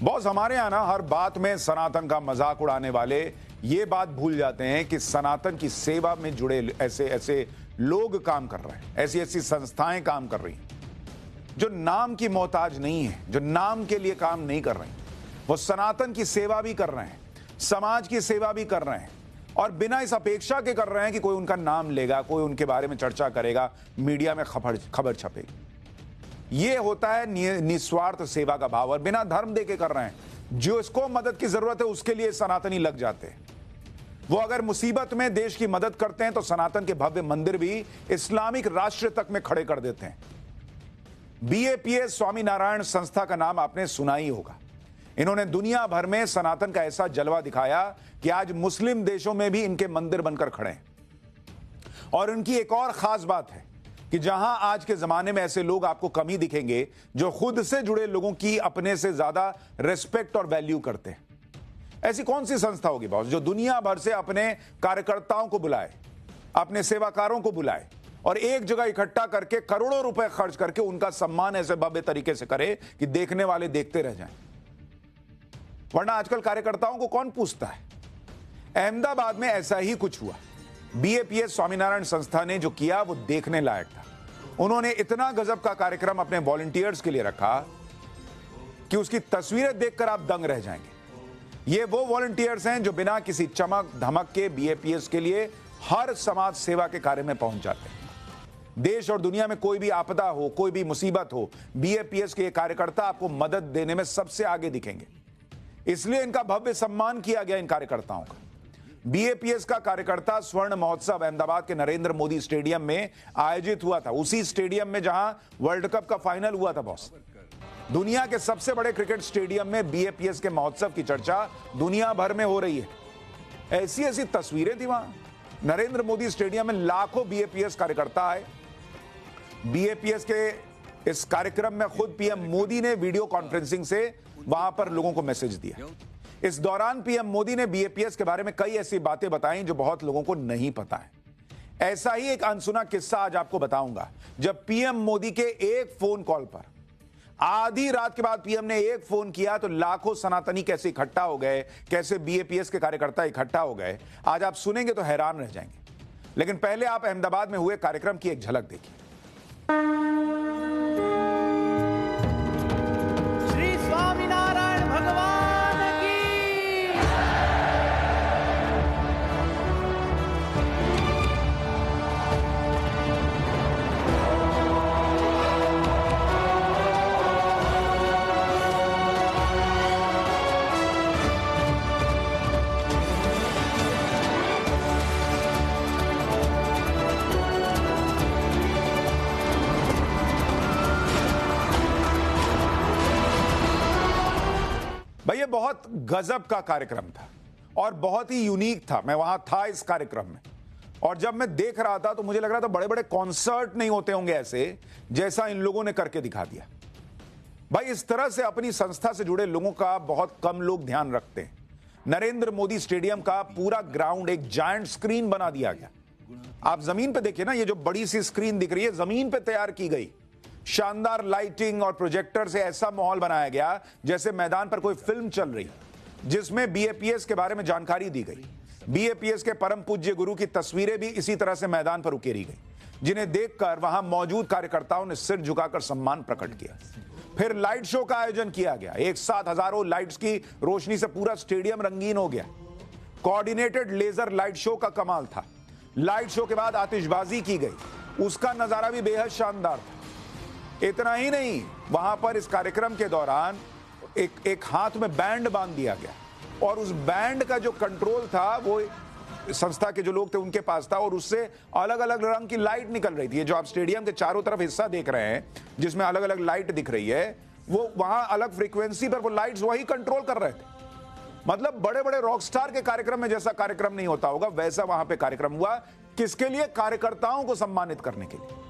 Boss, हमारे यहाँ ना हर बात में सनातन का मजाक उड़ाने वाले ये बात भूल जाते हैं कि सनातन की सेवा में जुड़े ऐसे ऐसे लोग काम कर रहे हैं, ऐसी ऐसी संस्थाएं काम कर रही हैं जो नाम की मोहताज नहीं है, जो नाम के लिए काम नहीं कर रही। वो सनातन की सेवा भी कर रहे हैं, समाज की सेवा भी कर रहे हैं, और बिना इस अपेक्षा के कर रहे हैं कि कोई उनका नाम लेगा, कोई उनके बारे में चर्चा करेगा, मीडिया में खबर छपेगी। ये होता है निस्वार्थ सेवा का भाव, और बिना धर्म देके कर रहे हैं। जो इसको मदद की जरूरत है उसके लिए सनातनी लग जाते हैं। वो अगर मुसीबत में देश की मदद करते हैं तो सनातन के भव्य मंदिर भी इस्लामिक राष्ट्र तक में खड़े कर देते हैं। बीएपीएस स्वामीनारायण संस्था का नाम आपने सुना ही होगा। इन्होंने दुनिया भर में सनातन का ऐसा जलवा दिखाया कि आज मुस्लिम देशों में भी इनके मंदिर बनकर खड़े हैं। और उनकी एक और खास बात है कि जहां आज के जमाने में ऐसे लोग आपको कम ही दिखेंगे जो खुद से जुड़े लोगों की अपने से ज्यादा रिस्पेक्ट और वैल्यू करते हैं। ऐसी कौन सी संस्था होगी बॉस जो दुनिया भर से अपने कार्यकर्ताओं को बुलाए, अपने सेवाकारों को बुलाए और एक जगह इकट्ठा करके करोड़ों रुपए खर्च करके उनका सम्मान ऐसे भव्य तरीके से करे कि देखने वाले देखते रह जाएं। वरना आजकल कार्यकर्ताओं को कौन पूछता है। अहमदाबाद में ऐसा ही कुछ हुआ। बीएपीएस स्वामीनारायण संस्था ने जो किया वो देखने लायक था। उन्होंने इतना गजब का कार्यक्रम अपने वॉलंटियर्स के लिए रखा कि उसकी तस्वीरें देखकर आप दंग रह जाएंगे। ये वो वॉलंटियर्स हैं जो बिना किसी चमक धमक के बीएपीएस के लिए हर समाज सेवा के कार्य में पहुंच जाते हैं। देश और दुनिया में कोई भी आपदा हो, कोई भी मुसीबत हो, बीएपीएस के कार्यकर्ता आपको मदद देने में सबसे आगे दिखेंगे। इसलिए इनका भव्य सम्मान किया गया इन कार्यकर्ताओं का। बीएपीएस का कार्यकर्ता स्वर्ण महोत्सव अहमदाबाद के नरेंद्र मोदी स्टेडियम में आयोजित हुआ था, उसी स्टेडियम में जहां वर्ल्ड कप का फाइनल हुआ था बॉस। दुनिया के सबसे बड़े क्रिकेट स्टेडियम में बीएपीएस के महोत्सव की चर्चा दुनिया भर में हो रही है। ऐसी ऐसी तस्वीरें थी वहां। नरेंद्र मोदी स्टेडियम में लाखों बीएपीएस कार्यकर्ता आए। बीएपीएस के इस कार्यक्रम में खुद पीएम मोदी ने वीडियो कॉन्फ्रेंसिंग से वहां पर लोगों को मैसेज दिया। इस दौरान पीएम मोदी ने बीएपीएस के बारे में कई ऐसी बातें बताई जो बहुत लोगों को नहीं पता है। ऐसा ही एक अनसुना किस्सा आज आपको बताऊंगा, जब पीएम मोदी के एक फोन कॉल पर आधी रात के बाद पीएम ने एक फोन किया तो लाखों सनातनी कैसे इकट्ठा हो गए, कैसे बीएपीएस के कार्यकर्ता इकट्ठा हो गए। आज आप सुनेंगे तो हैरान रह जाएंगे। लेकिन पहले आप अहमदाबाद में हुए कार्यक्रम की एक झलक देखिए। श्री स्वामीनारायण भगवान की। भाई ये बहुत गजब का कार्यक्रम था और बहुत ही यूनिक था। मैं वहां था इस कार्यक्रम में, और जब मैं देख रहा था तो मुझे लग रहा था बड़े बड़े कॉन्सर्ट नहीं होते होंगे ऐसे जैसा इन लोगों ने करके दिखा दिया। भाई इस तरह से अपनी संस्था से जुड़े लोगों का बहुत कम लोग ध्यान रखते हैं। नरेंद्र मोदी स्टेडियम का पूरा ग्राउंड एक जायंट स्क्रीन बना दिया गया। आप जमीन पे देखिए ना, ये जो बड़ी सी स्क्रीन दिख रही है जमीन पे तैयार की गई। शानदार लाइटिंग और प्रोजेक्टर से ऐसा माहौल बनाया गया जैसे मैदान पर कोई फिल्म चल रही, जिसमें बीएपीएस के बारे में जानकारी दी गई। बीएपीएस के परम पूज्य गुरु की तस्वीरें भी इसी तरह से मैदान पर उकेरी गई, जिन्हें देखकर वहां मौजूद कार्यकर्ताओं ने सिर झुकाकर सम्मान प्रकट किया। फिर लाइट शो का आयोजन किया गया। एक साथ हजारों लाइट्स की रोशनी से पूरा स्टेडियम रंगीन हो गया। कोऑर्डिनेटेड लेजर लाइट शो का कमाल था। लाइट शो के बाद आतिशबाजी की गई, उसका नजारा भी बेहद शानदार था। इतना ही नहीं, वहां पर इस कार्यक्रम के दौरान एक हाथ में बैंड बांध दिया गया, और उस बैंड का जो कंट्रोल था वो संस्था के जो लोग थे उनके पास था, और उससे अलग अलग रंग की लाइट निकल रही थी। ये जो आप स्टेडियम के चारों तरफ हिस्सा देख रहे हैं जिसमें अलग अलग लाइट दिख रही है, वो वहां अलग फ्रीक्वेंसी पर वो लाइट्स वही कंट्रोल कर रहे थे। मतलब बड़े बड़े रॉकस्टार के कार्यक्रम में जैसा कार्यक्रम नहीं होता होगा वैसा वहां पे कार्यक्रम हुआ। किसके लिए? कार्यकर्ताओं को सम्मानित करने के लिए।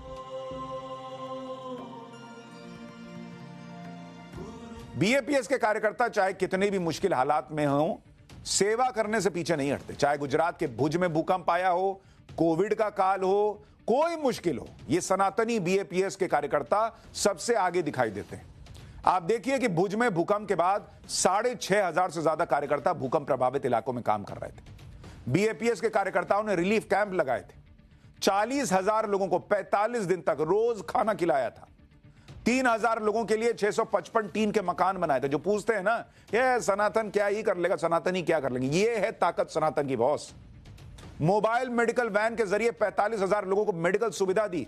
बीएपीएस के कार्यकर्ता चाहे कितने भी मुश्किल हालात में हों, सेवा करने से पीछे नहीं हटते। चाहे गुजरात के भुज में भूकंप आया हो, कोविड का काल हो, कोई मुश्किल हो, ये सनातनी बीएपीएस के कार्यकर्ता सबसे आगे दिखाई देते हैं। आप देखिए कि भुज में भूकंप के बाद 6,500 से ज्यादा कार्यकर्ता भूकंप प्रभावित इलाकों में काम कर रहे थे। बीएपीएस के कार्यकर्ताओं ने रिलीफ कैंप लगाए थे। 40,000 लोगों को 45 दिन तक रोज खाना खिलाया था। 3,000 लोगों के लिए 655 टीन के मकान बनाए थे। जो पूछते हैं ना, ये सनातन क्या ही कर लेगा, सनातन ही क्या कर लेंगे, ये है ताकत सनातन की बॉस। मोबाइल मेडिकल वैन के जरिए 45,000 लोगों को मेडिकल सुविधा दी।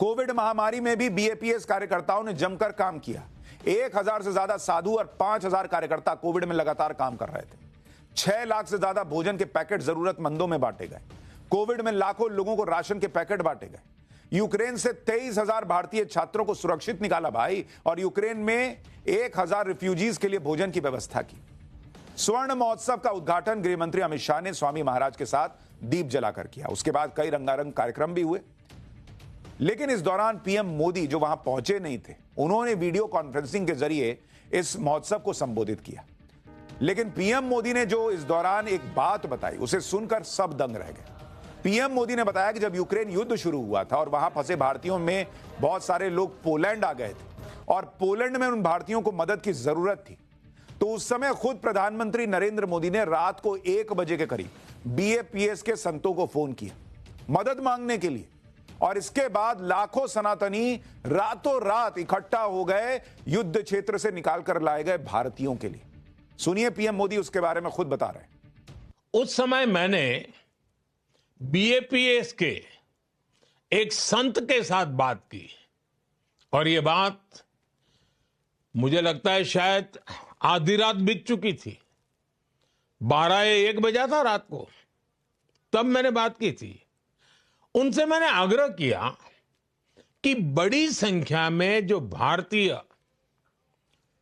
कोविड महामारी में भी बीएपीएस कार्यकर्ताओं ने जमकर काम किया। 1,000 से ज्यादा साधु और 5,000 कार्यकर्ता कोविड में लगातार काम कर रहे थे। 6 लाख से ज्यादा भोजन के पैकेट जरूरतमंदों में बांटे गए। कोविड में लाखों लोगों को राशन के पैकेट बांटे गए। यूक्रेन से 23,000 भारतीय छात्रों को सुरक्षित निकाला भाई, और यूक्रेन में 1,000 रिफ्यूजीज के लिए भोजन की व्यवस्था की। स्वर्ण महोत्सव का उद्घाटन गृह मंत्री अमित शाह ने स्वामी महाराज के साथ दीप जलाकर किया। उसके बाद कई रंगारंग कार्यक्रम भी हुए। लेकिन इस दौरान पीएम मोदी जो वहां पहुंचे नहीं थे, उन्होंने वीडियो कॉन्फ्रेंसिंग के जरिए इस महोत्सव को संबोधित किया। लेकिन पीएम मोदी ने जो इस दौरान एक बात बताई, उसे सुनकर सब दंग रह गए। पीएम मोदी ने बताया कि जब यूक्रेन युद्ध शुरू हुआ था और वहां फंसे भारतीयों में बहुत सारे लोग पोलैंड आ गए थे और पोलैंड में उन भारतीयों को मदद की जरूरत थी, तो उस समय खुद प्रधानमंत्री नरेंद्र मोदी ने रात को 1 बजे के करीब बीएपीएस के संतों को फोन किया मदद मांगने के लिए, और इसके बाद लाखों सनातनी रातों रात इकट्ठा हो गए, युद्ध क्षेत्र से निकालकर लाए गए भारतीयों के लिए। सुनिए पीएम मोदी उसके बारे में खुद बता रहे हैं। उस समय मैंने बीएपीएस के एक संत के साथ बात की, और यह बात मुझे लगता है शायद आधी रात बीत चुकी थी। 12 या 1 बजा था रात को, तब मैंने बात की थी। उनसे मैंने आग्रह किया कि बड़ी संख्या में जो भारतीय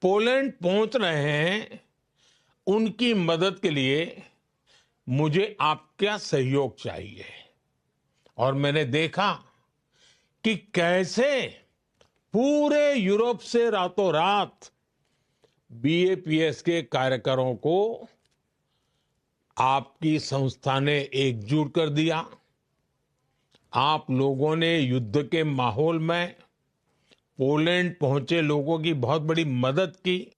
पोलैंड पहुंच रहे हैं, उनकी मदद के लिए मुझे आपका सहयोग चाहिए। और मैंने देखा कि कैसे पूरे यूरोप से रातों रात बीएपीएस के कार्यकरों को आपकी संस्था ने एकजुट कर दिया। आप लोगों ने युद्ध के माहौल में पोलैंड पहुंचे लोगों की बहुत बड़ी मदद की।